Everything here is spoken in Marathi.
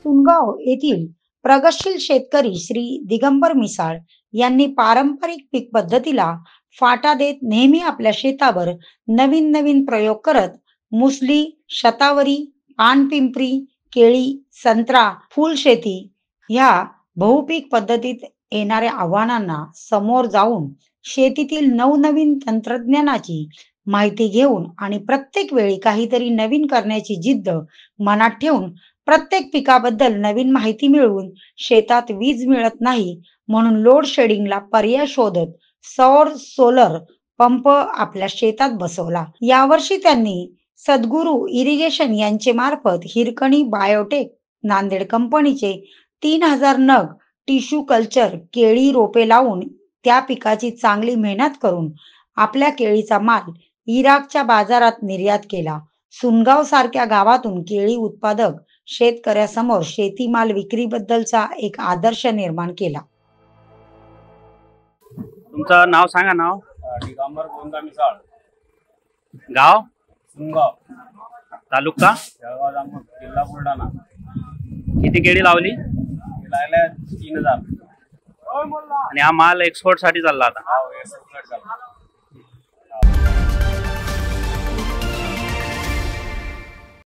सुनगाव येथील प्रगतशील शेतकरी श्री दिगंबर मिसाळ यांनी पारंपरिक पीक पद्धतीला फाटा देत नेहमी आपल्या शेतावर नवीन नवीन प्रयोग करत मुसली, शतावरी, पानपिंपरी, केळी, संत्रा, फुलशेती ह्या बहुपीक पद्धतीत येणाऱ्या आव्हानांना समोर जाऊन शेतीतील नवनवीन तंत्रज्ञानाची माहिती घेऊन आणि प्रत्येक वेळी काहीतरी नवीन करण्याची जिद्द मनात ठेवून प्रत्येक पिकाबद्दल नवीन माहिती मिळवून शेतात वीज मिळत नाही म्हणून लोड शेडिंगला पर्याय शोधत सौर सोलर पंप आपल्या शेतात बसवला। यावर्षी त्यांनी सद्गुरू इरिगेशन यांचे मार्फत हिरकणी बायोटेक नांदेड कंपनीचे 3000 नग टिश्यू कल्चर केळी रोपे लावून त्या पिकाची चांगली मेहनत करून आपल्या केळीचा माल इराकच्या बाजारात निर्यात केला। सुनगाव सारख्या गावातून केळी उत्पादक शेतकऱ्यासमोर शेतीमाल विक्रीबद्दलचा एक आदर्श निर्माण केला। तुमचं नाव सांगा। नाव दिगंबर गोंदा मिसाळ, गाव सुनगाव, तालुका जळगाव जामोद, जिल्हा बुलढाणा। किती केळी लावली? लावल्या 3000। आणि हा माल एक्सपोर्ट साठी चालला आता? हो, एक्सपोर्ट झाला।